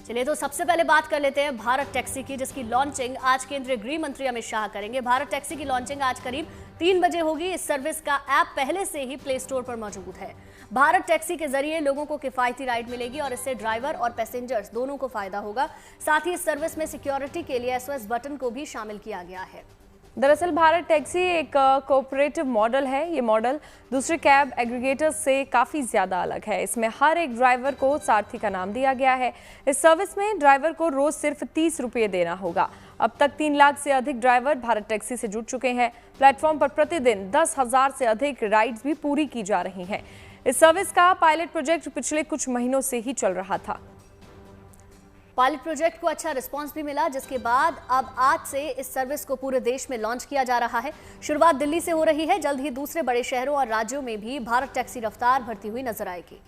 चलिए तो सबसे पहले बात कर लेते हैं भारत टैक्सी की, जिसकी लॉन्चिंग आज केंद्रीय गृह मंत्री अमित शाह करेंगे। भारत टैक्सी की लॉन्चिंग आज करीब 3 बजे होगी। इस सर्विस का ऐप पहले से ही प्ले स्टोर पर मौजूद है। भारत टैक्सी के जरिए लोगों को किफायती राइड मिलेगी और इससे ड्राइवर और पैसेंजर्स दोनों को फायदा होगा। साथ ही इस सर्विस में सिक्योरिटी के लिए SOS बटन को भी शामिल किया गया है। दरअसल भारत टैक्सी एक कोऑपरेटिव मॉडल है। ये मॉडल दूसरे कैब एग्रीगेटर्स से काफ़ी ज़्यादा अलग है। इसमें हर एक ड्राइवर को सारथी का नाम दिया गया है। इस सर्विस में ड्राइवर को रोज़ सिर्फ 30 रुपये देना होगा। अब तक 3 लाख से अधिक ड्राइवर भारत टैक्सी से जुड़ चुके हैं। प्लेटफॉर्म पर प्रतिदिन 10,000 से अधिक राइड्स भी पूरी की जा रही हैं। इस सर्विस का पायलट प्रोजेक्ट पिछले कुछ महीनों से ही चल रहा था। पायलट प्रोजेक्ट को अच्छा रिस्पांस भी मिला, जिसके बाद अब आज से इस सर्विस को पूरे देश में लॉन्च किया जा रहा है। शुरुआत दिल्ली से हो रही है। जल्द ही दूसरे बड़े शहरों और राज्यों में भी भारत टैक्सी रफ्तार भरती हुई नजर आएगी।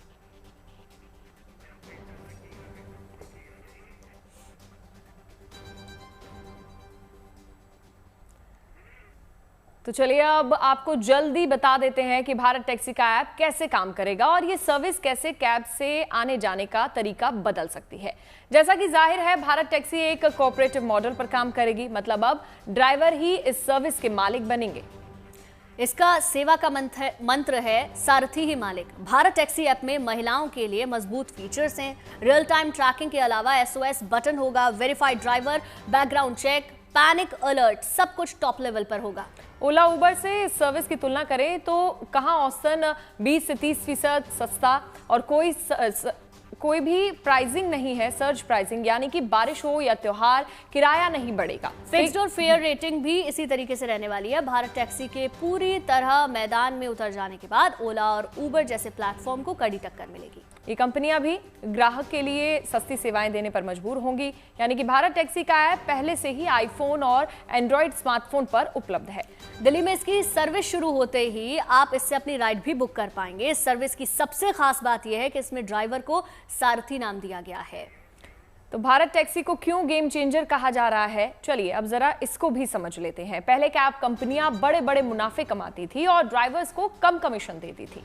तो चलिए अब आपको जल्दी बता देते हैं कि भारत टैक्सी का ऐप कैसे काम करेगा और ये सर्विस कैसे कैब से आने जाने का तरीका बदल सकती है। जैसा कि जाहिर है भारत टैक्सी एक कोऑपरेटिव मॉडल पर काम करेगी, मतलब अब ड्राइवर ही इस सर्विस के मालिक बनेंगे। इसका सेवा का मंत्र है सारथी ही मालिक। भारत टैक्सी ऐप में महिलाओं के लिए मजबूत फीचर्स हैं। रियल टाइम ट्रैकिंग के अलावा SOS बटन होगा, verified driver, background check, panic alert, सब कुछ टॉप लेवल पर होगा। ओला उबर से इस सर्विस की तुलना करें तो कहां औसतन 20 से 30% सस्ता और कोई भी प्राइसिंग नहीं है, सर्ज प्राइसिंग, यानी कि बारिश हो या त्योहार किराया नहीं बढ़ेगा। फिक्स्ड और फेयर रेटिंग भी इसी तरीके से रहने वाली है। भारत टैक्सी के पूरी तरह मैदान में उतर जाने के बाद ओला और उबर जैसे प्लेटफॉर्म को कड़ी टक्कर मिलेगी। ये कंपनियां भी ग्राहक के लिए सस्ती सेवाएं देने पर मजबूर होंगी, यानी कि भारत टैक्सी का ऐप पहले से ही आईफोन और एंड्रॉइड स्मार्टफोन पर उपलब्ध है। दिल्ली में इसकी सर्विस शुरू होते ही आप इससे अपनी राइड भी बुक कर पाएंगे। इस सर्विस की सबसे खास बात यह है कि इसमें ड्राइवर को सारथी नाम दिया गया है। तो भारत टैक्सी को क्यों गेम चेंजर कहा जा रहा है, चलिए अब जरा इसको भी समझ लेते हैं। पहले कैब कंपनियां बड़े बड़े मुनाफे कमाती थी और ड्राइवर्स को कम कमीशन देती थी।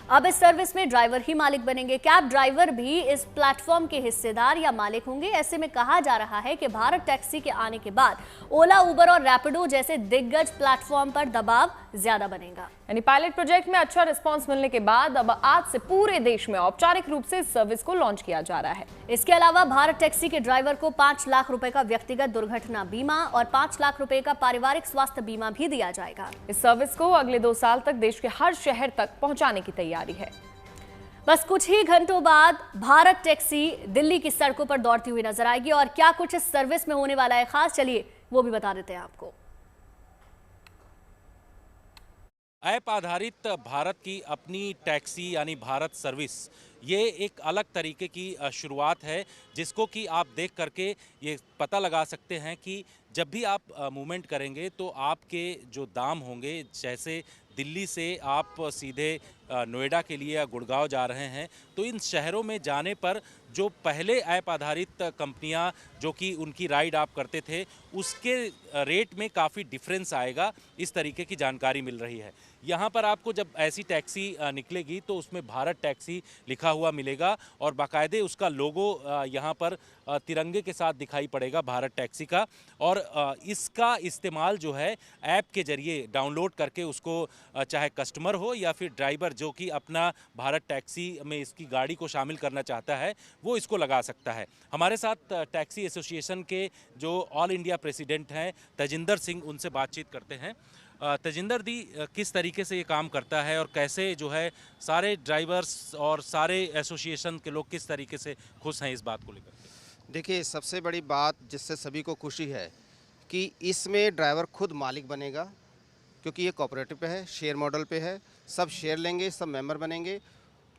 अब इस सर्विस में ड्राइवर ही मालिक बनेंगे। कैब ड्राइवर भी इस प्लेटफॉर्म के हिस्सेदार या मालिक होंगे। ऐसे में कहा जा रहा है कि भारत टैक्सी के आने के बाद ओला, उबर और रैपिडो जैसे दिग्गज प्लेटफॉर्म पर दबाव ज्यादा बनेगा। यानी पायलट प्रोजेक्ट में अच्छा रिस्पांस मिलने के बाद अब आज से पूरे देश में औपचारिक रूप से इस सर्विस को लॉन्च किया जा रहा है। इसके अलावा भारत टैक्सी के ड्राइवर को 5 लाख रुपए का व्यक्तिगत दुर्घटना बीमा और 5 लाख रुपए का पारिवारिक स्वास्थ्य बीमा भी दिया जाएगा। इस सर्विस को अगले 2 साल तक देश के हर शहर तक पहुंचाने की तैयारी है। बस कुछ ही घंटों बाद भारत टैक्सी दिल्ली की सड़कों पर दौड़ती हुई नजर आएगी और क्या कुछ इस सर्विस में होने वाला है खास, चलिए वो भी बता देते हैं आपको। ऐप आधारित भारत की अपनी टैक्सी यानी भारत सर्विस, ये एक अलग तरीके की शुरुआत है, जिसको कि आप देख करके ये पता लगा सकते हैं कि जब भी आप मूवमेंट करेंगे तो आपके जो दाम होंगे, जैसे दिल्ली से आप सीधे नोएडा के लिए या गुड़गांव जा रहे हैं, तो इन शहरों में जाने पर जो पहले ऐप आधारित कंपनियां जो कि उनकी राइड आप करते थे, उसके रेट में काफ़ी डिफरेंस आएगा, इस तरीके की जानकारी मिल रही है। यहाँ पर आपको जब ऐसी टैक्सी निकलेगी तो उसमें भारत टैक्सी लिखा हुआ मिलेगा और बाकायदे उसका लोगो यहाँ पर तिरंगे के साथ दिखाई पड़ेगा भारत टैक्सी का। और इसका इस्तेमाल जो है ऐप के ज़रिए डाउनलोड करके उसको चाहे कस्टमर हो या फिर ड्राइवर जो कि अपना भारत टैक्सी में इसकी गाड़ी को शामिल करना चाहता है, वो इसको लगा सकता है। हमारे साथ टैक्सी एसोसिएशन के जो ऑल इंडिया प्रेसिडेंट हैं तजिंदर सिंह, उनसे बातचीत करते हैं। तजिंदर दी, किस तरीके से ये काम करता है और कैसे जो है सारे ड्राइवर्स और सारे एसोसिएशन के लोग किस तरीके से खुश हैं इस बात को लेकर? देखिए, सबसे बड़ी बात जिससे सभी को खुशी है कि इसमें ड्राइवर खुद मालिक बनेगा, क्योंकि ये कोऑपरेटिव पे है, शेयर मॉडल पे है। सब शेयर लेंगे, सब मेंबर बनेंगे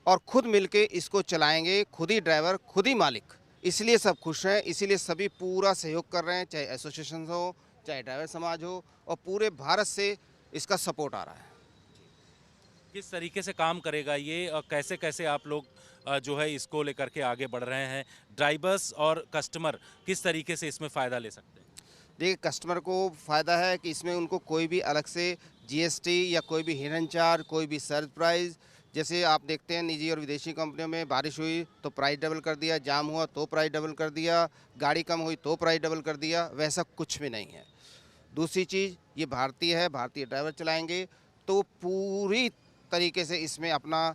और खुद मिलके इसको चलाएंगे, खुद ही ड्राइवर खुद ही मालिक। इसलिए सब खुश हैं, इसीलिए सभी पूरा सहयोग कर रहे हैं, चाहे एसोसिएशन हो, चाहे ड्राइवर समाज हो, और पूरे भारत से इसका सपोर्ट आ रहा है। किस तरीके से काम करेगा ये और कैसे कैसे आप लोग जो है इसको लेकर के आगे बढ़ रहे हैं? ड्राइवर्स और कस्टमर किस तरीके से इसमें फ़ायदा ले सकते हैं? देखिए, कस्टमर को फ़ायदा है कि इसमें उनको कोई भी अलग से GST या कोई भी हिडन चार्ज, कोई भी सर्च प्राइस जैसे आप देखते हैं निजी और विदेशी कंपनियों में बारिश हुई तो प्राइस डबल कर दिया, जाम हुआ तो प्राइस डबल कर दिया, गाड़ी कम हुई तो प्राइस डबल कर दिया, वैसा कुछ भी नहीं है। दूसरी चीज़, ये भारतीय है, भारतीय ड्राइवर चलाएंगे तो पूरी तरीके से इसमें अपना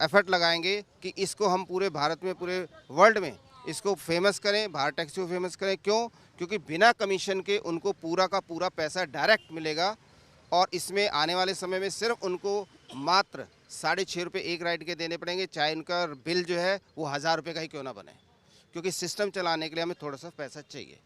एफर्ट लगाएंगे कि इसको हम पूरे भारत में, पूरे वर्ल्ड में इसको फेमस करें, भारत टैक्सी को फेमस करें। क्यों? क्योंकि बिना कमीशन के उनको पूरा का पूरा पैसा डायरेक्ट मिलेगा और इसमें आने वाले समय में सिर्फ उनको मात्र 6.5 रुपये एक राइड के देने पड़ेंगे, चाहे उनका बिल जो है वो 1000 रुपये का ही क्यों ना बने, क्योंकि सिस्टम चलाने के लिए हमें थोड़ा सा पैसा चाहिए।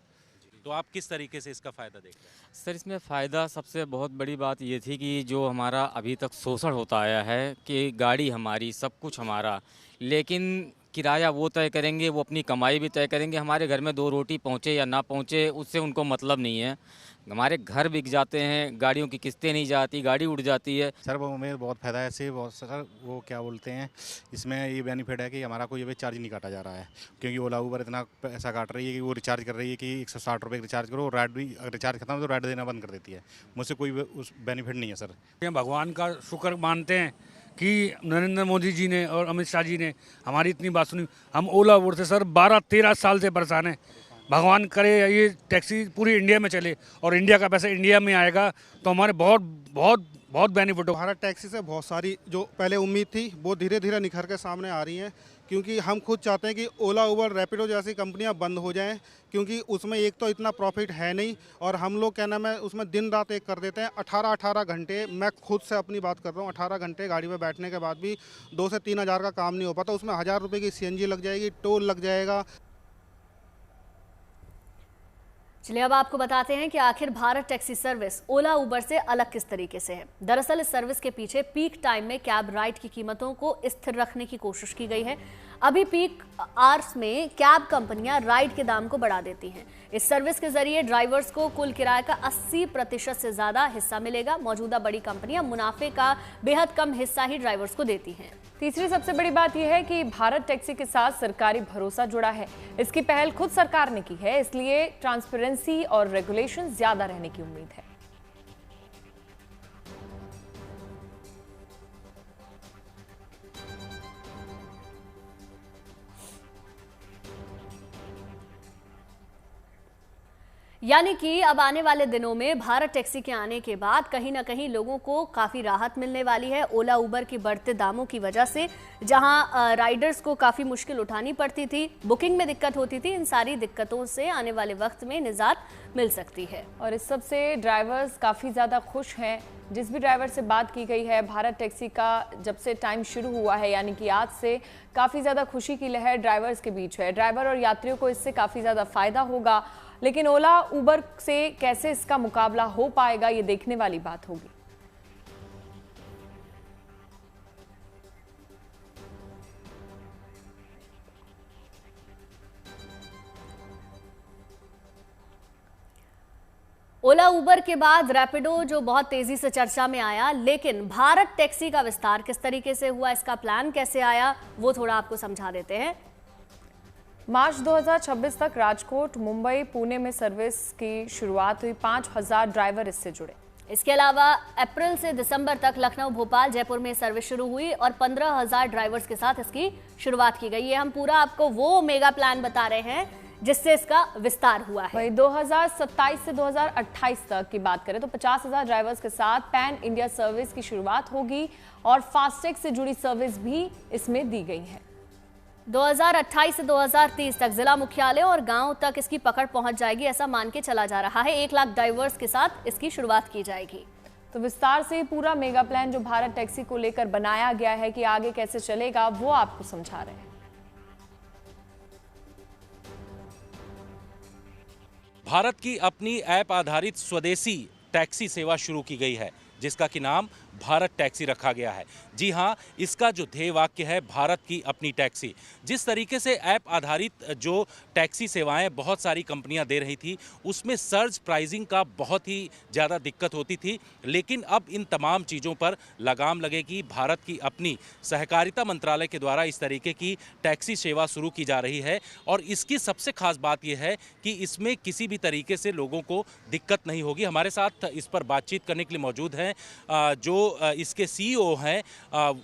तो आप किस तरीके से इसका फ़ायदा देखते हैं? सर, इसमें फ़ायदा सबसे बहुत बड़ी बात ये थी कि जो हमारा अभी तक शोषण होता आया है कि गाड़ी हमारी, सब कुछ हमारा, लेकिन किराया वो तय करेंगे, वो अपनी कमाई भी तय करेंगे। हमारे घर में 2 रोटी पहुँचे या ना पहुँचे उससे उनको मतलब नहीं है। हमारे घर बिक जाते हैं, गाड़ियों की किस्तें नहीं जाती, गाड़ी उड़ जाती है। सर वो हमें बहुत फ़ायदा है इससे। बहुत सर वो क्या बोलते हैं, इसमें ये बेनिफिट है कि हमारा कोई अभी चार्ज नहीं काटा जा रहा है, क्योंकि ओला उबर इतना पैसा काट रही है कि वो रिचार्ज कर रही है कि 160 रुपये रिचार्ज करो, राइड भी अगर रिचार्ज खत्म हो तो राइड देना बंद कर देती है। मुझसे कोई उस बेनिफिट नहीं है सर। भगवान का शुक्र मानते हैं कि नरेंद्र मोदी जी ने और अमित शाह जी ने हमारी इतनी बात सुनी। हम ओला उबर से सर 12-13 साल से परेशान हैं। भगवान करे ये टैक्सी पूरी इंडिया में चले और इंडिया का पैसा इंडिया में आएगा तो हमारे बहुत बहुत बहुत बेनिफिट हो। भारत टैक्सी से बहुत सारी जो पहले उम्मीद थी वो धीरे धीरे निखर के सामने आ रही हैं, क्योंकि हम खुद चाहते हैं कि ओला उबर रैपिडो जैसी कंपनियां बंद हो जाएं, क्योंकि उसमें एक तो इतना प्रॉफिट है नहीं और हम लोग क्या नाम है उसमें दिन रात एक कर देते हैं। 18 घंटे, मैं खुद से अपनी बात कर रहा हूँ, 18 घंटे गाड़ी में बैठने के बाद भी 2 से 3 हज़ार का काम नहीं हो पाता। उसमें 1000 रुपये की CNG लग जाएगी, टोल लग जाएगा। चलिए अब आपको बताते हैं कि आखिर भारत टैक्सी सर्विस ओला उबर से अलग किस तरीके से है। दरअसल इस सर्विस के पीछे पीक टाइम में कैब राइड की कीमतों को स्थिर रखने की कोशिश की गई है। अभी पीक आवर्स में कैब कंपनियां राइड के दाम को बढ़ा देती हैं। इस सर्विस के जरिए ड्राइवर्स को कुल किराए का 80% से ज्यादा हिस्सा मिलेगा। मौजूदा बड़ी कंपनियां मुनाफे का बेहद कम हिस्सा ही ड्राइवर्स को देती हैं। तीसरी सबसे बड़ी बात यह है कि भारत टैक्सी के साथ सरकारी भरोसा जुड़ा है। इसकी पहल खुद सरकार ने की है, इसलिए ट्रांसपेरेंसी और रेगुलेशन ज्यादा रहने की उम्मीद है। यानी कि अब आने वाले दिनों में भारत टैक्सी के आने के बाद कहीं ना कहीं लोगों को काफ़ी राहत मिलने वाली है। ओला उबर की बढ़ते दामों की वजह से जहां राइडर्स को काफ़ी मुश्किल उठानी पड़ती थी, बुकिंग में दिक्कत होती थी, इन सारी दिक्कतों से आने वाले वक्त में निजात मिल सकती है। और इस सब से ड्राइवर्स काफ़ी ज़्यादा खुश हैं। जिस भी ड्राइवर से बात की गई है, भारत टैक्सी का जब से टाइम शुरू हुआ है यानी कि आज से, काफ़ी ज़्यादा खुशी की लहर ड्राइवर्स के बीच है। ड्राइवर और यात्रियों को इससे काफ़ी ज़्यादा फ़ायदा होगा, लेकिन ओला उबर से कैसे इसका मुकाबला हो पाएगा ये देखने वाली बात होगी। ओला उबर के बाद रैपिडो जो बहुत तेजी से चर्चा में आया, लेकिन भारत टैक्सी का विस्तार किस तरीके से हुआ, इसका प्लान कैसे आया, वो थोड़ा आपको समझा देते हैं। मार्च 2026 तक राजकोट, मुंबई, पुणे में सर्विस की शुरुआत हुई। 5000 ड्राइवर इससे जुड़े। इसके अलावा अप्रैल से दिसंबर तक लखनऊ, भोपाल, जयपुर में सर्विस शुरू हुई और 15,000 ड्राइवर्स के साथ इसकी शुरुआत की गई। ये हम पूरा आपको वो मेगा प्लान बता रहे हैं जिससे इसका विस्तार हुआ है। वही 2027 से 2028 तक की बात करें तो 50,000 ड्राइवर्स के साथ पैन इंडिया सर्विस की शुरुआत होगी और फास्टैग से जुड़ी सर्विस भी इसमें दी गई है। 2028 से 2030 तक जिला मुख्यालय और गांव तक इसकी पकड़ पहुंच जाएगी, ऐसा मान के चला जा रहा है। 1 लाख ड्राइवर्स के साथ इसकी शुरुआत की जाएगी। तो विस्तार से पूरा मेगा प्लान जो भारत टैक्सी को लेकर बनाया गया है कि आगे कैसे चलेगा, वो आपको समझा रहे हैं। भारत की अपनी ऐप आधारित स्वदेशी टैक्सी सेवा शुरू की गई है जिसका कि नाम भारत टैक्सी रखा गया है। जी हाँ, इसका जो ध्येय वाक्य है भारत की अपनी टैक्सी। जिस तरीके से ऐप आधारित जो टैक्सी सेवाएं बहुत सारी कंपनियां दे रही थी उसमें सर्ज प्राइसिंग का बहुत ही ज़्यादा दिक्कत होती थी, लेकिन अब इन तमाम चीज़ों पर लगाम लगेगी। भारत की अपनी सहकारिता मंत्रालय के द्वारा इस तरीके की टैक्सी सेवा शुरू की जा रही है और इसकी सबसे खास बात यह है कि इसमें किसी भी तरीके से लोगों को दिक्कत नहीं होगी। हमारे साथ इस पर बातचीत करने के लिए मौजूद हैं जो इसके सीईओ हैं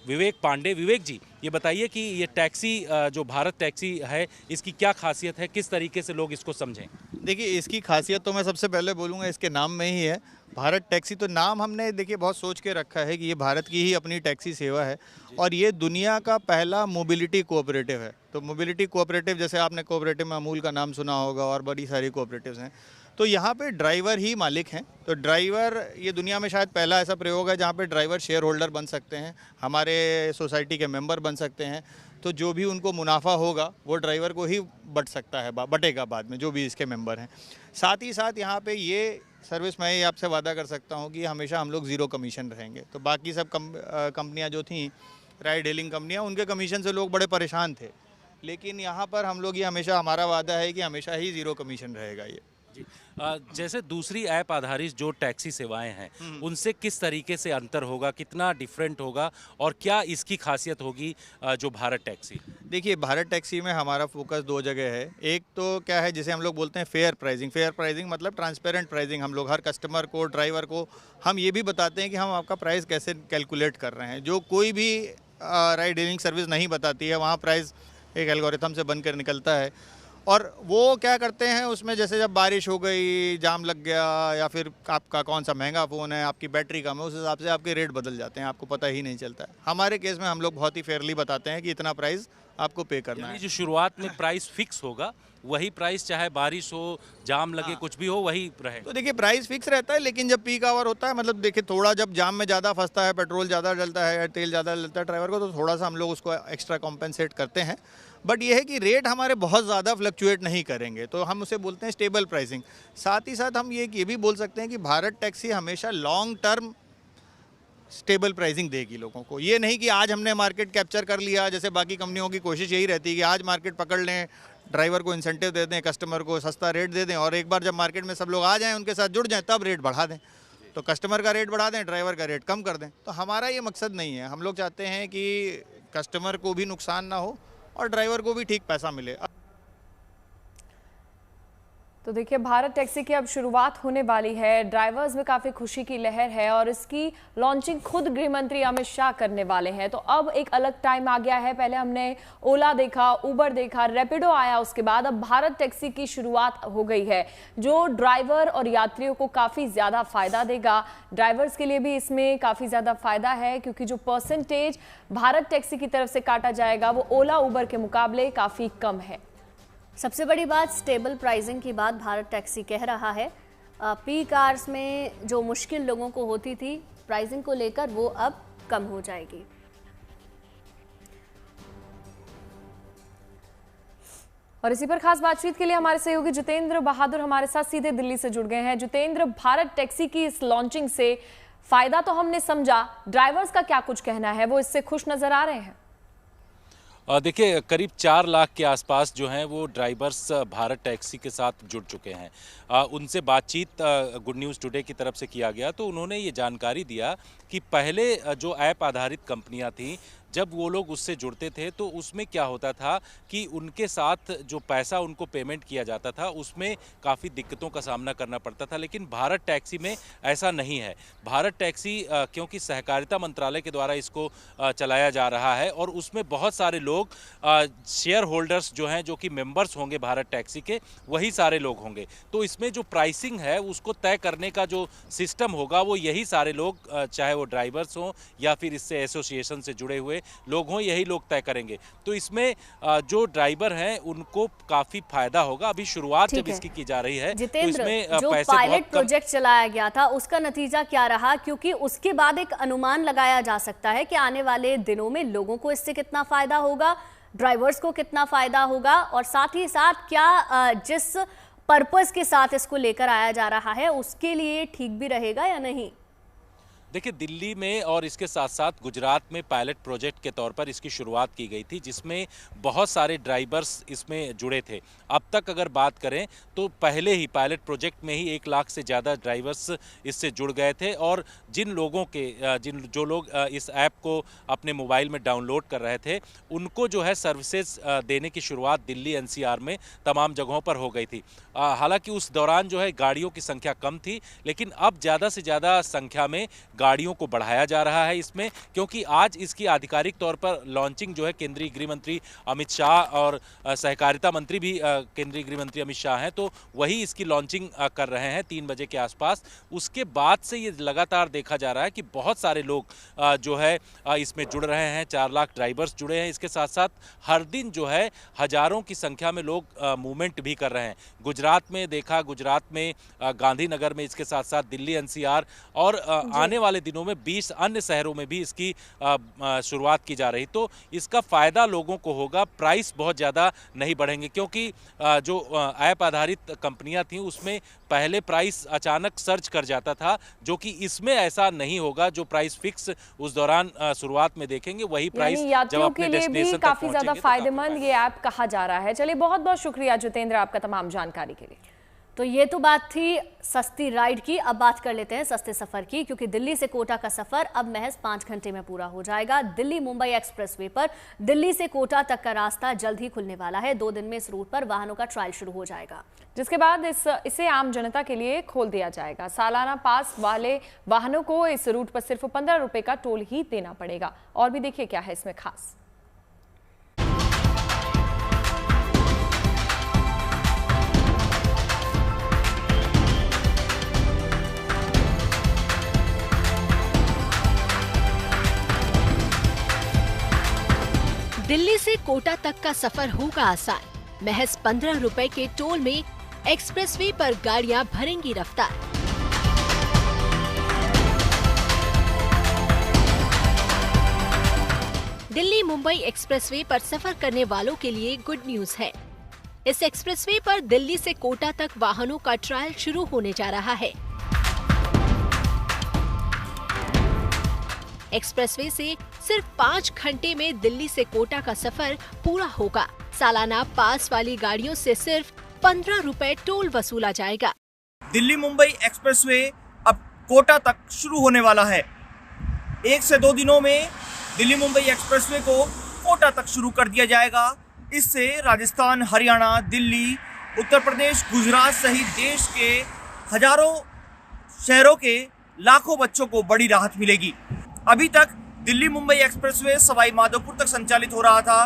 विवेक पांडे। विवेक जी, ये बताइए कि ये टैक्सी जो भारत टैक्सी है, इसकी क्या खासियत है, किस तरीके से लोग इसको समझें? देखिए, इसकी खासियत तो मैं सबसे पहले बोलूँगा इसके नाम में ही है। भारत टैक्सी तो नाम हमने देखिए बहुत सोच के रखा है कि ये भारत की ही अपनी टैक्सी सेवा है और ये दुनिया का पहला मोबिलिटी कोऑपरेटिव है। तो मोबिलिटी कोऑपरेटिव, जैसे आपने कोऑपरेटिव में अमूल का नाम सुना होगा और बड़ी सारी कोऑपरेटिव्स हैं, तो यहाँ पे ड्राइवर ही मालिक हैं। तो ड्राइवर, ये दुनिया में शायद पहला ऐसा प्रयोग है जहाँ पे ड्राइवर शेयर होल्डर बन सकते हैं, हमारे सोसाइटी के मेंबर बन सकते हैं। तो जो भी उनको मुनाफा होगा वो ड्राइवर को ही बट सकता है, बटेगा बाद में, जो भी इसके मेंबर हैं। साथ ही साथ यहाँ पे ये सर्विस मैं ये आपसे वादा कर सकता हूँ कि हमेशा हम लोग ज़ीरो कमीशन रहेंगे। तो बाकी सब कंपनियाँ जो थीं, राइड हेलिंग कंपनियाँ, उनके कमीशन से लोग बड़े परेशान थे, लेकिन यहाँ पर हम लोग ये हमेशा, हमारा वादा है कि हमेशा ही ज़ीरो कमीशन रहेगा ये। जी, जैसे दूसरी ऐप आधारित जो टैक्सी सेवाएं हैं, उनसे किस तरीके से अंतर होगा, कितना डिफरेंट होगा और क्या इसकी खासियत होगी जो भारत टैक्सी? देखिए, भारत टैक्सी में हमारा फोकस दो जगह है। एक तो क्या है, जिसे हम लोग बोलते हैं फेयर प्राइसिंग। फेयर प्राइसिंग मतलब ट्रांसपेरेंट प्राइसिंग। हम लोग हर कस्टमर को, ड्राइवर को हम ये भी बताते हैं कि हम आपका प्राइस कैसे कैलकुलेट कर रहे हैं। जो कोई भी राइड हेलिंग सर्विस नहीं बताती है, वहाँ प्राइस एक एल्गोरिथम से बनकर निकलता है। और वो क्या करते हैं उसमें, जैसे जब बारिश हो गई, जाम लग गया, या फिर आपका कौन सा महंगा फ़ोन है, आपकी बैटरी कम है, उस हिसाब से आपके रेट बदल जाते हैं, आपको पता ही नहीं चलता है। हमारे केस में हम लोग बहुत ही फेयरली बताते हैं कि इतना प्राइस आपको पे करना है। जो शुरुआत में प्राइस फिक्स होगा वही प्राइस, चाहे बारिश हो, जाम लगे, कुछ भी हो, वही रहेगा। तो देखिए, प्राइस फिक्स रहता है, लेकिन जब पीक आवर होता है, मतलब देखिए थोड़ा जब जाम में ज़्यादा फंसता है, पेट्रोल ज़्यादा डलता है, तेल ज़्यादा डलता है ड्राइवर को, तो थोड़ा सा हम लोग उसको एक्स्ट्रा कॉम्पेंसेट करते हैं। बट ये है कि रेट हमारे बहुत ज़्यादा फ्लक्चुएट नहीं करेंगे, तो हम उसे बोलते हैं स्टेबल प्राइसिंग। साथ ही साथ हम ये भी बोल सकते हैं कि भारत टैक्सी हमेशा लॉन्ग टर्म स्टेबल प्राइसिंग देगी लोगों को। ये नहीं कि आज हमने मार्केट कैप्चर कर लिया, जैसे बाकी कंपनियों की कोशिश यही रहती है कि आज मार्केट पकड़ लें, ड्राइवर को इंसेंटिव दे दें, कस्टमर को सस्ता रेट दे दें, और एक बार जब मार्केट में सब लोग आ जाएं, उनके साथ जुड़ जाएं, तब रेट बढ़ा दें। तो कस्टमर का रेट बढ़ा दें, ड्राइवर का रेट कम कर दें। तो हमारा ये मकसद नहीं है। हम लोग चाहते हैं कि कस्टमर को भी नुकसान ना हो और ड्राइवर को भी ठीक पैसा मिले। तो देखिए, भारत टैक्सी की अब शुरुआत होने वाली है। ड्राइवर्स में काफ़ी खुशी की लहर है और इसकी लॉन्चिंग खुद गृह मंत्री अमित शाह करने वाले हैं। तो अब एक अलग टाइम आ गया है। पहले हमने ओला देखा, उबर देखा, रैपिडो आया, उसके बाद अब भारत टैक्सी की शुरुआत हो गई है, जो ड्राइवर और यात्रियों को काफ़ी ज़्यादा फ़ायदा देगा। ड्राइवर्स के लिए भी इसमें काफ़ी ज़्यादा फ़ायदा है, क्योंकि जो परसेंटेज भारत टैक्सी की तरफ से काटा जाएगा वो ओला उबर के मुकाबले काफ़ी कम है। सबसे बड़ी बात, स्टेबल प्राइसिंग की बात भारत टैक्सी कह रहा है। पीक आवर्स में जो मुश्किल लोगों को होती थी प्राइसिंग को लेकर, वो अब कम हो जाएगी। और इसी पर खास बातचीत के लिए हमारे सहयोगी जितेंद्र बहादुर हमारे साथ सीधे दिल्ली से जुड़ गए हैं। जितेंद्र, भारत टैक्सी की इस लॉन्चिंग से फायदा तो हमने समझा, ड्राइवर्स का क्या कुछ कहना है? वो इससे खुश नजर आ रहे हैं? देखिए, करीब 4 लाख के आसपास जो हैं वो ड्राइवर्स भारत टैक्सी के साथ जुड़ चुके हैं। उनसे बातचीत गुड न्यूज़ टुडे की तरफ से किया गया, तो उन्होंने ये जानकारी दिया कि पहले जो ऐप आधारित कंपनियां थीं, जब वो लोग उससे जुड़ते थे तो उसमें क्या होता था कि उनके साथ जो पैसा उनको पेमेंट किया जाता था उसमें काफ़ी दिक्कतों का सामना करना पड़ता था। लेकिन भारत टैक्सी में ऐसा नहीं है। भारत टैक्सी क्योंकि सहकारिता मंत्रालय के द्वारा इसको चलाया जा रहा है और उसमें बहुत सारे लोग शेयर होल्डर्स जो हैं, जो कि मेंबर्स होंगे भारत टैक्सी के, वही सारे लोग होंगे। तो इसमें जो प्राइसिंग है उसको तय करने का जो सिस्टम होगा वो यही सारे लोग, चाहे वो ड्राइवर्स हों या फिर इससे एसोसिएशन से जुड़े हुए लोग हों, यही लोग तय करेंगे। तो इसमें जो ड्राइवर हैं उनको काफी फायदा होगा। अभी शुरुआत जब इसकी की जा रही है, तो इसमें जो पायलट प्रोजेक्ट चलाया गया था उसका नतीजा क्या रहा, क्योंकि उसके बाद एक अनुमान लगाया जा सकता है कि आने वाले दिनों में लोगों को इससे कितना फायदा होगा, ड्राइवर्स को कितना फायदा होगा, और साथ ही साथ क्या जिस पर्पस के साथ इसको लेकर आया जा रहा है उसके लिए ठीक भी रहेगा या नहीं? देखिए, दिल्ली में और इसके साथ साथ गुजरात में पायलट प्रोजेक्ट के तौर पर इसकी शुरुआत की गई थी, जिसमें बहुत सारे ड्राइवर्स इसमें जुड़े थे। अब तक अगर बात करें तो पहले ही पायलट प्रोजेक्ट में ही 1 लाख से ज़्यादा ड्राइवर्स इससे जुड़ गए थे। और जिन लोगों के जो लोग इस ऐप को अपने मोबाइल में डाउनलोड कर रहे थे, उनको जो है सर्विसेज देने की शुरुआत दिल्ली NCR में तमाम जगहों पर हो गई थी। हालांकि उस दौरान जो है गाड़ियों की संख्या कम थी, लेकिन अब ज़्यादा से ज़्यादा संख्या में गाड़ियों को बढ़ाया जा रहा है इसमें, क्योंकि आज इसकी आधिकारिक तौर पर लॉन्चिंग जो है केंद्रीय गृह मंत्री अमित शाह और सहकारिता मंत्री भी केंद्रीय गृह मंत्री अमित शाह हैं, तो वही इसकी लॉन्चिंग कर रहे हैं 3 बजे के आसपास। उसके बाद से ये लगातार देखा जा रहा है कि बहुत सारे लोग जो है इसमें जुड़ रहे हैं। 4 लाख ड्राइवर्स जुड़े हैं। इसके साथ साथ हर दिन जो है हजारों की संख्या में लोग मूवमेंट भी कर रहे हैं। गुजरात में देखा, गुजरात में गांधीनगर में, इसके साथ साथ दिल्ली एनसीआर और आने वाले दिनों में 20 अन्य शहरों में भी इसकी शुरुआत की जा रही। तो इसका फायदा लोगों को होगा। प्राइस बहुत ज़्यादा नहीं बढ़ेंगे, क्योंकि जो ऐप आधारित कंपनियां थीं उसमें पहले प्राइस अचानक सर्ज कर जाता था, जो कि इसमें ऐसा नहीं होगा। जो प्राइस फिक्स उस दौरान शुरुआत में देखेंगे वही प्राइस जब अपने डेस्टिनेशन तक काफी ज्यादा पहुंचेंगे फायदेमंद ये ऐप कहा जा रहा है। चलिए, बहुत बहुत शुक्रिया जितेंद्र आपका तमाम जानकारी के लिए। तो ये तो बात थी सस्ती राइड की। अब बात कर लेते हैं सस्ते सफर की, क्योंकि दिल्ली से कोटा का सफर अब महज 5 घंटे में पूरा हो जाएगा। दिल्ली मुंबई एक्सप्रेसवे पर दिल्ली से कोटा तक का रास्ता जल्द ही खुलने वाला है। 2 दिन में इस रूट पर वाहनों का ट्रायल शुरू हो जाएगा, जिसके बाद इसे आम जनता के लिए खोल दिया जाएगा। सालाना पास वाले वाहनों को इस रूट पर सिर्फ 15 रुपए का टोल ही देना पड़ेगा। और भी देखिए क्या है इसमें खास। दिल्ली से कोटा तक का सफर होगा आसान। महज 15 रुपए के टोल में एक्सप्रेसवे पर गाड़ियां भरेंगी रफ्तार। दिल्ली मुंबई एक्सप्रेसवे पर सफर करने वालों के लिए गुड न्यूज है। इस एक्सप्रेसवे पर दिल्ली से कोटा तक वाहनों का ट्रायल शुरू होने जा रहा है। एक्सप्रेसवे से सिर्फ 5 घंटे में दिल्ली से कोटा का सफर पूरा होगा। सालाना पास वाली गाड़ियों से सिर्फ 15 रुपए टोल वसूला जाएगा। दिल्ली मुंबई एक्सप्रेसवे अब कोटा तक शुरू होने वाला है। 1 से 2 दिनों में दिल्ली मुंबई एक्सप्रेसवे को कोटा तक शुरू कर दिया जाएगा। इससे राजस्थान, हरियाणा, दिल्ली, उत्तर प्रदेश, गुजरात सहित देश के हजारों शहरों के लाखों बच्चों को बड़ी राहत मिलेगी। अभी तक दिल्ली मुंबई एक्सप्रेसवे सवाई माधोपुर तक संचालित हो रहा था।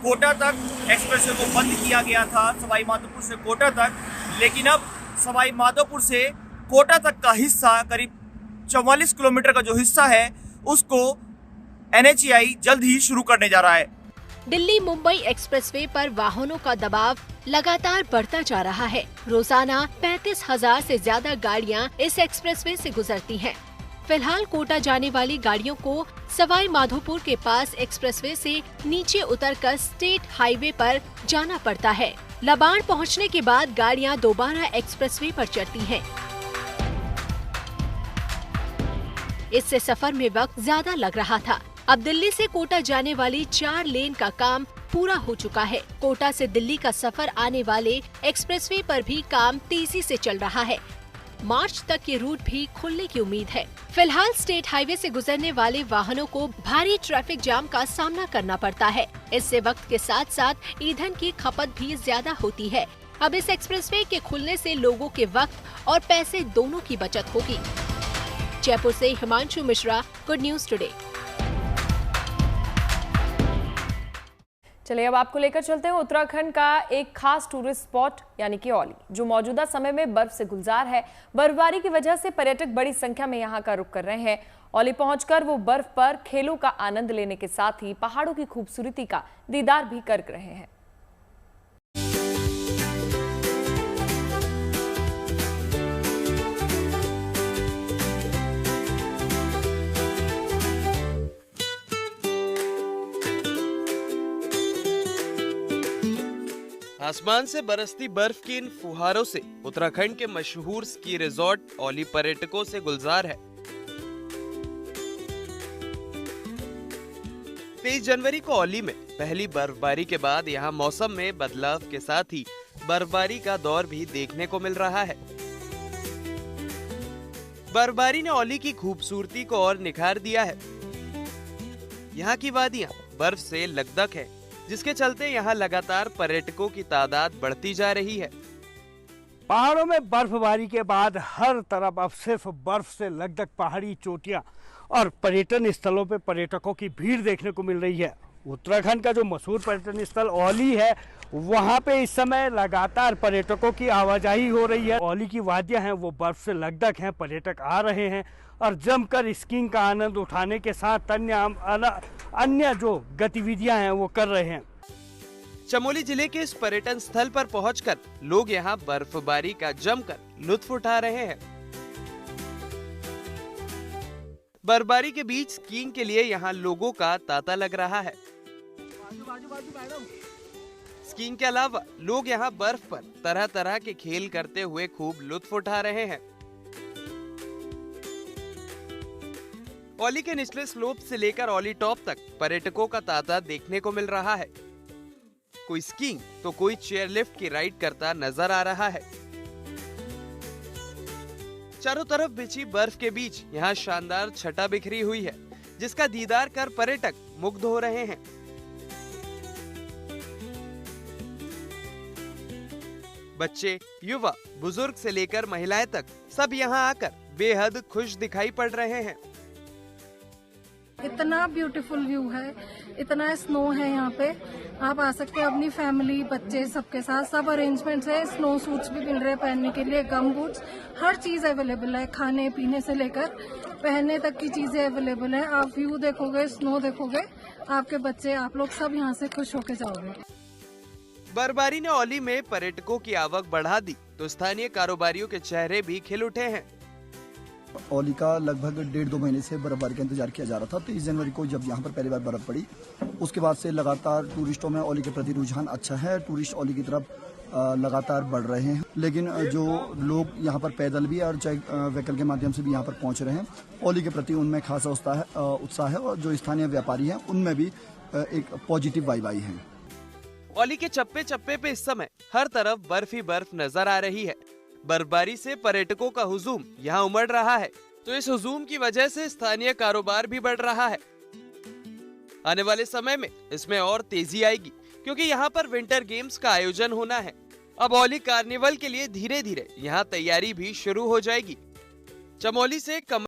कोटा तक एक्सप्रेसवे को बंद किया गया था, सवाई माधोपुर से कोटा तक। लेकिन अब सवाई माधोपुर से कोटा तक का हिस्सा, करीब 44 किलोमीटर का जो हिस्सा है, उसको NHAI जल्द ही शुरू करने जा रहा है। दिल्ली मुंबई एक्सप्रेसवे पर वाहनों का दबाव लगातार बढ़ता जा रहा है। रोजाना 35,000 से ज्यादा गाड़ियां इस एक्सप्रेसवे से गुजरती हैं। फिलहाल कोटा जाने वाली गाड़ियों को सवाई माधोपुर के पास एक्सप्रेसवे से नीचे उतरकर स्टेट हाईवे पर जाना पड़ता है। लबान पहुंचने के बाद गाड़ियां दोबारा एक्सप्रेसवे पर चढ़ती हैं। इससे सफर में वक्त ज्यादा लग रहा था। अब दिल्ली से कोटा जाने वाली 4 लेन का काम पूरा हो चुका है। कोटा से दिल्ली का सफर आने वाले एक्सप्रेसवे पर भी काम तेजी से चल रहा है। मार्च तक ये रूट भी खुलने की उम्मीद है। फिलहाल स्टेट हाईवे से गुजरने वाले वाहनों को भारी ट्रैफिक जाम का सामना करना पड़ता है। इससे वक्त के साथ साथ ईंधन की खपत भी ज्यादा होती है। अब इस एक्सप्रेसवे के खुलने से लोगों के वक्त और पैसे दोनों की बचत होगी। जयपुर से Himanshu Mishra, good news today. चलिए, अब आपको लेकर चलते हैं उत्तराखंड का एक खास टूरिस्ट स्पॉट यानी कि औली, जो मौजूदा समय में बर्फ से गुलजार है। बर्फबारी की वजह से पर्यटक बड़ी संख्या में यहां का रुख कर रहे हैं। औली पहुंचकर वो बर्फ पर खेलों का आनंद लेने के साथ ही पहाड़ों की खूबसूरती का दीदार भी कर रहे हैं। आसमान से बरसती बर्फ की इन फुहारों से उत्तराखंड के मशहूर स्की रिजॉर्ट औली पर्यटकों से गुलजार है। 23 जनवरी को औली में पहली बर्फबारी के बाद यहाँ मौसम में बदलाव के साथ ही बर्फबारी का दौर भी देखने को मिल रहा है। बर्फबारी ने औली की खूबसूरती को और निखार दिया है। यहाँ की वादियाँ बर्फ से लकदक है, जिसके चलते यहाँ लगातार पर्यटकों की तादाद बढ़ती जा रही है। पहाड़ों में बर्फबारी के बाद हर तरफ अब सिर्फ बर्फ से लकदक पहाड़ी चोटियां और पर्यटन स्थलों पे पर्यटकों की भीड़ देखने को मिल रही है। उत्तराखंड का जो मशहूर पर्यटन स्थल औली है, वहाँ पे इस समय लगातार पर्यटकों की आवाजाही हो रही है। औली की वादियाँ हैं वो बर्फ से लकदक हैं, पर्यटक आ रहे हैं और जमकर स्कीइंग का आनंद उठाने के साथ अन्य जो गतिविधियां हैं वो कर रहे हैं। चमोली जिले के इस पर्यटन स्थल पर पहुंचकर लोग यहां बर्फबारी का जमकर लुत्फ उठा रहे हैं। बर्फबारी के बीच स्कीइंग के लिए यहां लोगों का तांता लग रहा है। स्कीइंग के अलावा लोग यहां बर्फ पर तरह तरह के खेल करते हुए खूब लुत्फ उठा रहे हैं। औली के निचले स्लोप से लेकर औली टॉप तक पर्यटकों का तांता देखने को मिल रहा है। कोई स्कीइंग तो कोई चेयरलिफ्ट की राइड करता नजर आ रहा है। चारों तरफ बिछी बर्फ के बीच यहाँ शानदार छटा बिखरी हुई है, जिसका दीदार कर पर्यटक मुग्ध हो रहे हैं। बच्चे, युवा, बुजुर्ग से लेकर महिलाएं तक सब यहाँ आकर बेहद खुश दिखाई पड़ रहे हैं। इतना ब्यूटीफुल व्यू है, इतना स्नो है यहाँ पे, आप आ सकते हैं अपनी फैमिली, बच्चे सबके साथ। सब अरेंजमेंट्स है, स्नो सूट्स भी मिल रहे हैं पहनने के लिए, गम बूट्स, हर चीज अवेलेबल है, खाने पीने से लेकर पहनने तक की चीजें अवेलेबल है। आप व्यू देखोगे, स्नो देखोगे, आपके बच्चे, आप लोग सब यहाँ से खुश होके जाओगे। बर्फबारी ने औली में पर्यटकों की आवक बढ़ा दी तो स्थानीय कारोबारियों के चेहरे भी खिल उठे हैं। औली का लगभग 1.5-2 महीने से बर्फबारी का इंतजार किया जा रहा था। 23 जनवरी को जब यहाँ पर पहली बार बर्फ पड़ी, उसके बाद से लगातार टूरिस्टों में औली के प्रति रुझान अच्छा है। टूरिस्ट औली की तरफ लगातार बढ़ रहे हैं, लेकिन जो लोग यहाँ पर पैदल भी और व्हीकल के माध्यम से भी यहाँ पर पहुँच रहे हैं, औली के प्रति उनमें खासा उत्साह है और जो स्थानीय व्यापारी हैं उनमें भी एक पॉजिटिव वाइब आई है। औली के चप्पे चप्पे पे इस समय हर तरफ बर्फ ही बर्फ नजर आ रही है। बर्फबारी से पर्यटकों का हुजूम यहाँ उमड़ रहा है, तो इस हुजूम की वजह से स्थानीय कारोबार भी बढ़ रहा है। आने वाले समय में इसमें और तेजी आएगी, क्योंकि यहाँ पर विंटर गेम्स का आयोजन होना है। अब औली कार्निवल के लिए धीरे धीरे यहाँ तैयारी भी शुरू हो जाएगी। चमोली से